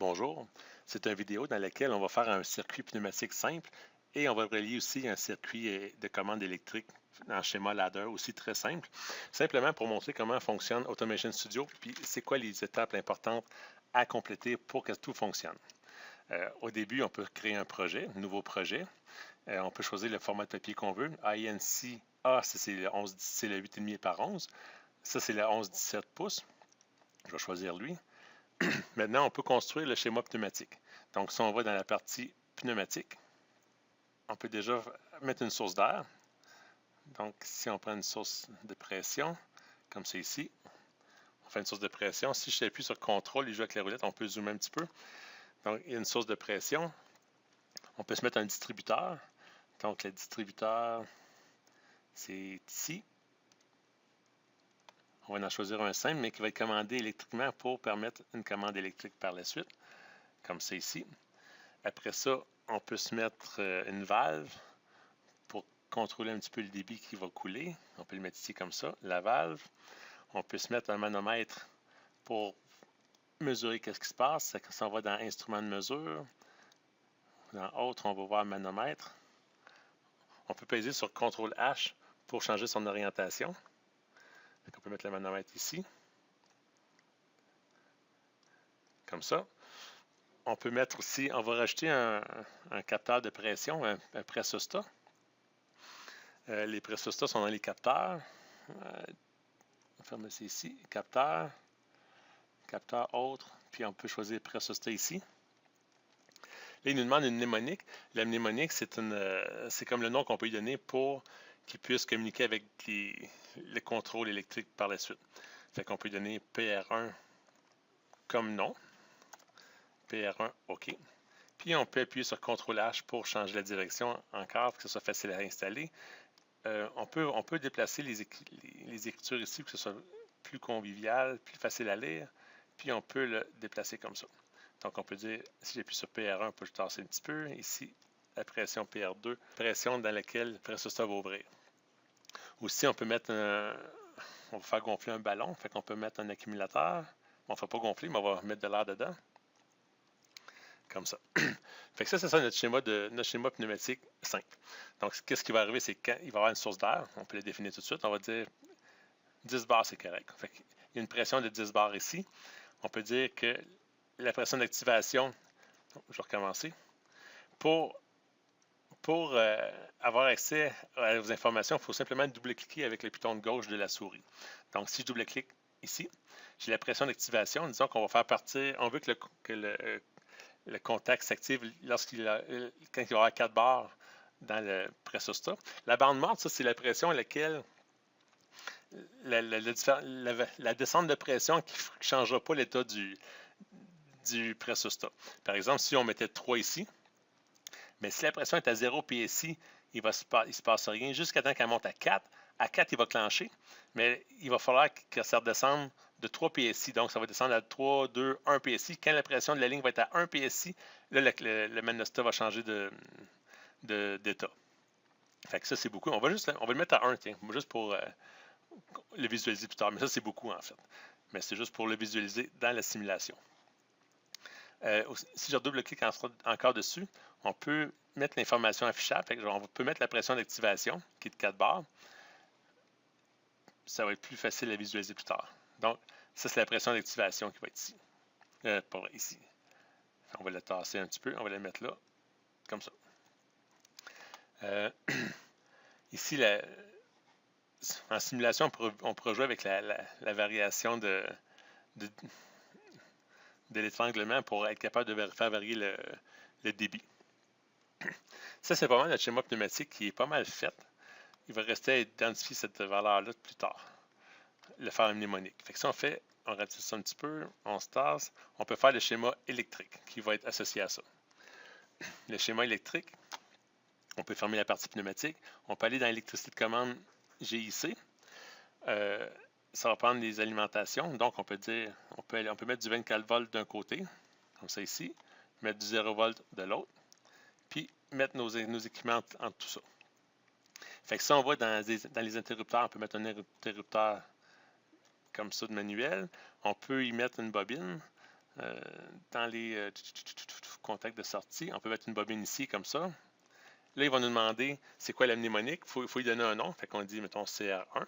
Bonjour, c'est une vidéo dans laquelle on va faire un circuit pneumatique simple et on va relier aussi un circuit de commande électrique en schéma ladder aussi très simple, simplement pour montrer comment fonctionne Automation Studio puis c'est quoi les étapes importantes à compléter pour que tout fonctionne. Au début, on peut créer un projet, un nouveau projet. On peut choisir le format de papier qu'on veut. INC A, c'est le 11, c'est le 8,5 par 11. Ça, c'est le 11-17 pouces. Je vais choisir lui. Maintenant, on peut construire le schéma pneumatique. Donc, si on va dans la partie pneumatique, on peut déjà mettre une source d'air. Donc, si on prend une source de pression, comme c'est ici, on fait une source de pression. Si je appuie sur CTRL et je joue avec la roulette, on peut zoomer un petit peu. Donc, il y a une source de pression. On peut se mettre un distributeur. Donc, le distributeur, c'est ici. On va en choisir un simple, mais qui va être commandé électriquement pour permettre une commande électrique par la suite, comme c'est ici. Après ça, on peut se mettre une valve pour contrôler un petit peu le débit qui va couler. On peut le mettre ici comme ça, la valve. On peut se mettre un manomètre pour mesurer qu'est-ce qui se passe. Ça s'en va dans Instrument de mesure. Dans Autre, on va voir manomètre. On peut peser sur CTRL-H pour changer son orientation. On peut mettre le manomètre ici, comme ça. On peut mettre aussi, on va rajouter un capteur de pression, un pressostat. Les pressostats sont dans les capteurs. On va fermer ça ici. Capteur, capteur autre, puis on peut choisir pressostat ici. Là, il nous demande une mnémonique. La mnémonique, c'est comme le nom qu'on peut lui donner pour qu'il puisse communiquer avec le contrôle électrique par la suite. Fait qu'on peut lui donner PR1 comme nom. PR1, OK. Puis on peut appuyer sur CTRL-H pour changer la direction encore, pour que ce soit facile à installer. On peut déplacer les écritures ici pour que ce soit plus convivial, plus facile à lire. Puis on peut le déplacer comme ça. Donc on peut dire, si j'appuie sur PR1, on peut le tasser un petit peu. Ici, la pression PR2, pression dans laquelle le pressostat va ouvrir. Aussi, on peut mettre on va faire gonfler un ballon. Fait qu'on peut mettre un accumulateur. On ne fait pas gonfler, mais on va mettre de l'air dedans. Comme ça. Fait que ça, c'est ça notre schéma pneumatique simple. Donc, qu'est-ce qui va arriver, c'est quand il va y avoir une source d'air, on peut la définir tout de suite, on va dire 10 bars, c'est correct. Fait qu'il y a une pression de 10 bars ici. On peut dire que la pression d'activation, je vais recommencer, pour, pour avoir accès aux informations, il faut simplement double-cliquer avec le piton de gauche de la souris. Donc, si je double-clique ici, j'ai la pression d'activation. Disons qu'on va faire partir, on veut que le contact s'active quand il va y avoir 4 barres dans le pressostat. La bande morte, ça, c'est la pression à laquelle la descente de pression qui ne changera pas l'état du pressostat. Par exemple, si on mettait 3 ici, mais si la pression est à 0 PSI, il ne se passe rien jusqu'à temps qu'elle monte à 4. À 4, il va clencher, mais il va falloir que ça redescende de 3 PSI. Donc, ça va descendre à 3, 2, 1 PSI. Quand la pression de la ligne va être à 1 PSI, là, le manostat va changer d'état. Fait que ça, c'est beaucoup. On va le mettre à 1, tiens, juste pour le visualiser plus tard. Mais ça, c'est beaucoup, en fait. Mais c'est juste pour le visualiser dans la simulation. Si je double-clique encore dessus, on peut mettre l'information affichable. On peut mettre la pression d'activation, qui est de 4 bars. Ça va être plus facile à visualiser plus tard. Donc, ça, c'est la pression d'activation qui va être ici. Pas vrai, ici. On va la tasser un petit peu. On va la mettre là, comme ça. Ici, en simulation, on pourra jouer avec la variation de l'étranglement pour être capable de faire varier le débit. Ça, c'est pas mal notre schéma pneumatique qui est pas mal fait. Il va rester à identifier cette valeur-là plus tard. Le faire en mnémonique. Fait que si on fait, on rajoute ça un petit peu, on se tasse, on peut faire le schéma électrique qui va être associé à ça. Le schéma électrique, on peut fermer la partie pneumatique. On peut aller dans l'électricité de commande GIC. Ça va prendre les alimentations. Donc, on peut mettre du 24 volts d'un côté, comme ça ici, mettre du 0 volt de l'autre, puis mettre nos équipements entre tout ça. Fait que si on va dans les interrupteurs, on peut mettre un interrupteur comme ça de manuel. On peut y mettre une bobine. dans les contacts de sortie, on peut mettre une bobine ici, comme ça. Là, ils vont nous demander c'est quoi la mnémonique. Il faut lui donner un nom. Fait qu'on dit, mettons, CR1.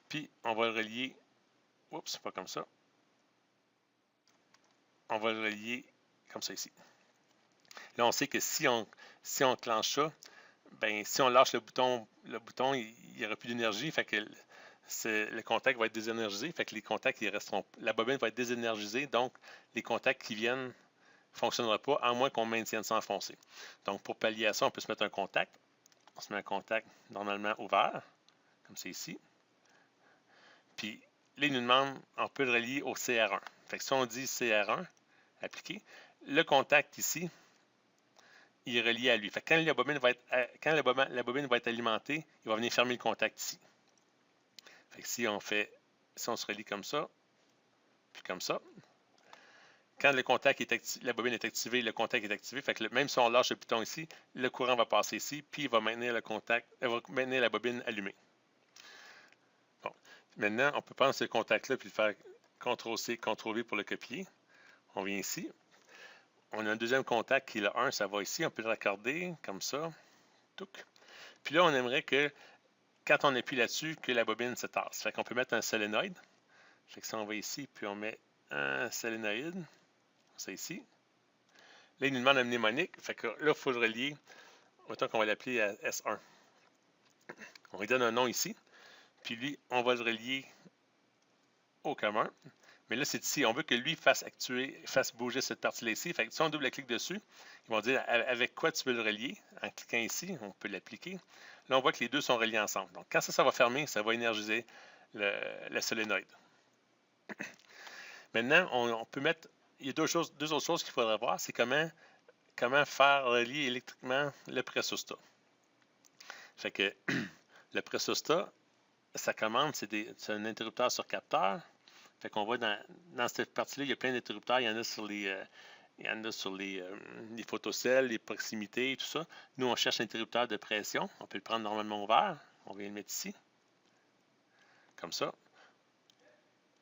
Puis, on va le relier. Oups, pas comme ça. On va le relier comme ça ici. Là, on sait que si on clenche ça, ben, si on lâche le bouton, il n'y aura plus d'énergie. Fait que le contact va être désénergisé. Fait que les contacts, ils resteront. La bobine va être désénergisée. Donc, les contacts qui viennent ne fonctionneront pas, à moins qu'on maintienne ça enfoncé. Donc, pour pallier à ça, on peut se mettre un contact. On se met un contact normalement ouvert, comme c'est ici. Puis, là, il nous demande, on peut le relier au CR1. Fait que si on dit CR1, appliqué, le contact ici, il est relié à lui. Fait que quand la bobine va être alimentée, il va venir fermer le contact ici. Fait que si on se relie comme ça, puis comme ça, quand le contact la bobine est activée, le contact est activé. Fait que même si on lâche le bouton ici, le courant va passer ici, puis il va maintenir maintenir la bobine allumée. Bon. Maintenant, on peut prendre ce contact-là puis le faire CTRL-C, CTRL-V pour le copier. On vient ici. On a un deuxième contact qui est le 1, ça va ici. On peut le raccorder comme ça. Touc. Puis là, on aimerait que, quand on appuie là-dessus, que la bobine se tasse. Fait qu'on peut mettre un solénoïde. Fait que ça, on va ici, puis on met un solénoïde. Ça ici. Là, il nous demande un mnémonique. Fait que là, il faut le relier. Autant qu'on va l'appeler à S1. On lui donne un nom ici. Puis lui, on va le relier au commun. Mais là, c'est ici. On veut que lui fasse bouger cette partie-là ici. Fait que si on double-clique dessus, ils vont dire avec quoi tu veux le relier. En cliquant ici, on peut l'appliquer. Là, on voit que les deux sont reliés ensemble. Donc, quand ça va fermer, ça va énergiser le solénoïde. Maintenant, on peut mettre. Il y a deux autres choses qu'il faudrait voir. C'est comment faire relier électriquement le pressostat. Fait que le pressostat, sa commande, c'est un interrupteur sur capteur. Fait qu'on voit dans cette partie-là, il y a plein d'interrupteurs. Il y en a sur les photocelles, les proximités, tout ça. Nous, on cherche l'interrupteur de pression. On peut le prendre normalement ouvert. On vient le mettre ici. Comme ça.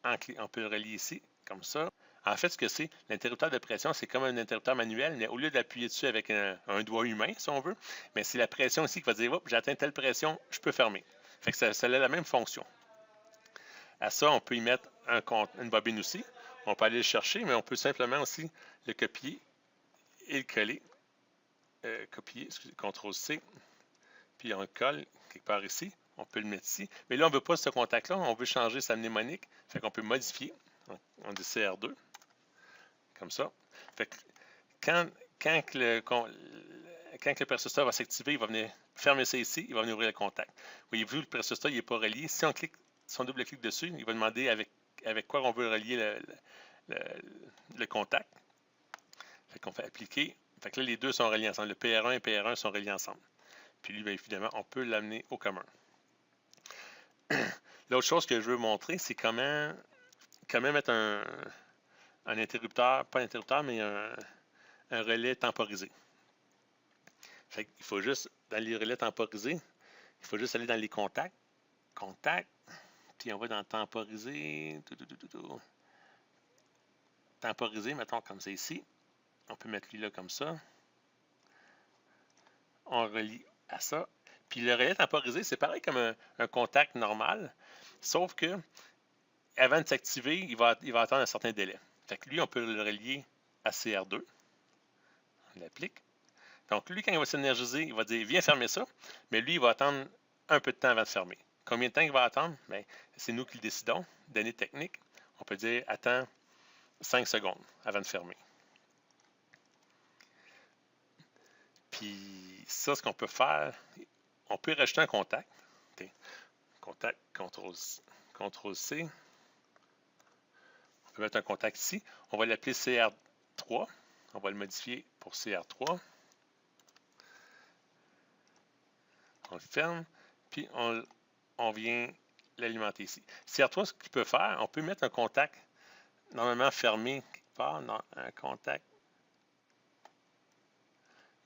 On peut le relier ici. Comme ça. En fait, ce que c'est, l'interrupteur de pression, c'est comme un interrupteur manuel, mais au lieu d'appuyer dessus avec un doigt humain, si on veut, mais c'est la pression ici qui va dire, j'ai atteint telle pression, je peux fermer. Fait que ça a la même fonction. À ça, on peut y mettre une bobine aussi. On peut aller le chercher, mais on peut simplement aussi le copier et le coller. Copier, CTRL-C, puis on le colle quelque part ici. On peut le mettre ici. Mais là, on ne veut pas ce contact-là. On veut changer sa mnémonique. Fait qu'on peut modifier. On dit CR2. Comme ça. Fait que quand le pressostat va s'activer, il va venir fermer ça ici. Il va venir ouvrir le contact. Voyez-vous, le pressostat n'est pas relié. Si on double-clique dessus, il va demander avec quoi on veut relier le contact. Fait qu'on fait appliquer. Fait que là, les deux sont reliés ensemble. Le PR1 et PR1 sont reliés ensemble. Puis lui, bien évidemment, on peut l'amener au commun. L'autre chose que je veux montrer, c'est comment mettre un interrupteur, pas un interrupteur, mais un relais temporisé. Fait qu'il faut juste, dans les relais temporisés, il faut juste aller dans les contacts. Contact. Puis on va dans temporiser. Temporiser, mettons comme ça ici. On peut mettre lui là comme ça. On relie à ça. Puis le relais temporisé, c'est pareil comme un contact normal, sauf que avant de s'activer, il va attendre un certain délai. Fait que lui, on peut le relier à CR2. On l'applique. Donc lui, quand il va s'énergiser, il va dire viens fermer ça, mais lui, il va attendre un peu de temps avant de fermer. Combien de temps il va attendre? Bien, c'est nous qui le décidons. Données techniques, on peut dire attends 5 secondes avant de fermer. Puis ça, ce qu'on peut faire, on peut rajouter un contact. Okay. Contact, CTRL-C. On peut mettre un contact ici. On va l'appeler CR3. On va le modifier pour CR3. On le ferme. Puis on vient l'alimenter ici. CR3, ce qu'il peut faire, on peut mettre un contact normalement fermé quelque part. Non, un contact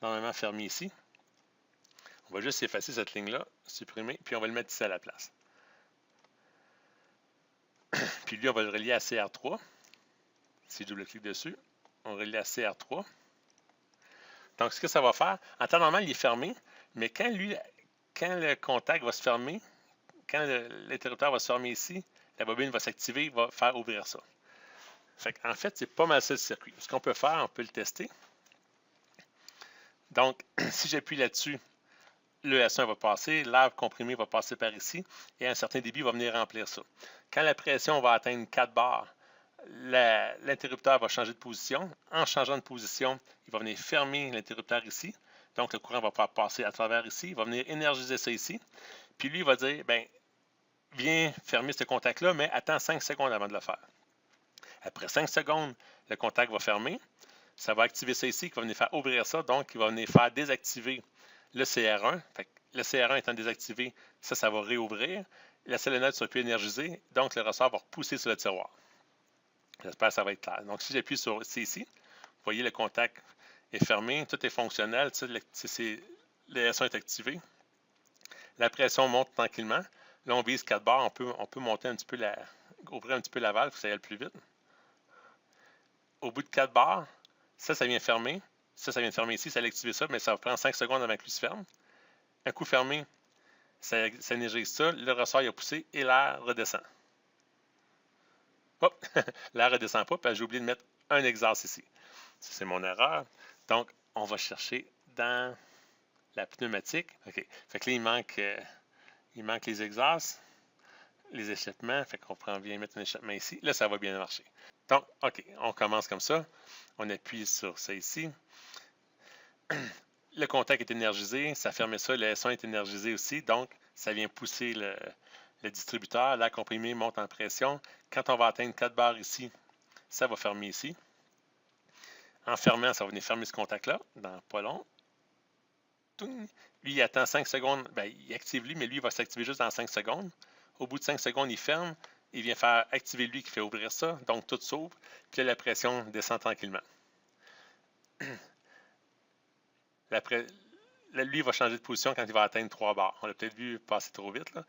normalement fermé ici. On va juste effacer cette ligne-là, supprimer, puis on va le mettre ici à la place. Puis lui, on va le relier à CR3. Si je double-clique dessus, on relie à CR3. Donc, ce que ça va faire, en temps normal, il est fermé, mais quand le contact va se fermer, quand l'interrupteur va se fermer ici, la bobine va s'activer, va faire ouvrir ça. En fait, c'est pas mal ça le circuit. Ce qu'on peut faire, on peut le tester. Donc, si j'appuie là-dessus, le S1 va passer, l'air comprimé va passer par ici, et à un certain débit, il va venir remplir ça. Quand la pression va atteindre 4 bars, l'interrupteur va changer de position. En changeant de position, il va venir fermer l'interrupteur ici. Donc, le courant va pouvoir passer à travers ici. Il va venir énergiser ça ici. Puis lui, il va dire, ben, viens fermer ce contact-là, mais attends 5 secondes avant de le faire. Après 5 secondes, le contact va fermer. Ça va activer ça ici, qui va venir faire ouvrir ça. Donc, il va venir faire désactiver le CR1. Le CR1 étant désactivé, ça va réouvrir. La solénoïde ne sera plus énergisée. Donc, le ressort va repousser sur le tiroir. J'espère que ça va être clair. Donc, si j'appuie sur C ici, vous voyez le contact est fermé, tout est fonctionnel, le S1 est activé. La pression monte tranquillement. Là, on vise 4 bars, on peut monter un petit peu ouvrir un petit peu la valve pour que ça aille plus vite. Au bout de 4 bars, ça vient fermer. Ça vient de fermer ici, ça allait activer ça, mais ça va prendre 5 secondes avant que lui se ferme. Un coup fermé, ça énergise ça, le ressort il a poussé et l'air redescend. Hop, l'air ne redescend pas, parce que j'ai oublié de mettre un exhaust ici. Ça, c'est mon erreur. Donc, on va chercher dans la pneumatique. OK. Fait que là, il manque les exhausts, les échappements. Fait qu'on vient mettre un échappement ici. Là, ça va bien marcher. Donc, OK, on commence comme ça. On appuie sur ça ici. Le contact est énergisé. Ça ferme ça. Le S1 est énergisé aussi. Donc, ça vient pousser le distributeur. L'air comprimé monte en pression. Quand on va atteindre 4 bars ici, ça va fermer ici. En fermant, ça va venir fermer ce contact-là, dans pas long. Lui, il attend 5 secondes. Ben, il active lui, mais lui, il va s'activer juste dans 5 secondes. Au bout de 5 secondes, il ferme. Il vient faire activer lui qui fait ouvrir ça. Donc, tout s'ouvre. Puis là, la pression descend tranquillement. Lui, il va changer de position quand il va atteindre 3 bars. On l'a peut-être vu passer trop vite, là.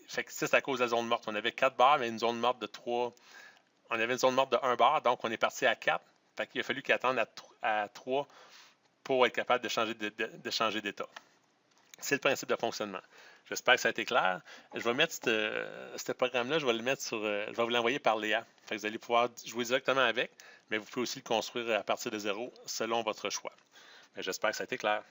Fait que ça, c'est à cause de la zone morte. On avait 4 bars, mais une zone morte de 3. On avait une zone morte de 1 bar, donc on est parti à 4. Fait qu'il a fallu qu'il attende à 3 pour être capable de changer d'état. C'est le principe de fonctionnement. J'espère que ça a été clair. Je vais mettre ce programme-là, je vais vous l'envoyer par Léa. Fait que vous allez pouvoir jouer directement avec, mais vous pouvez aussi le construire à partir de zéro selon votre choix. J'espère que ça a été clair.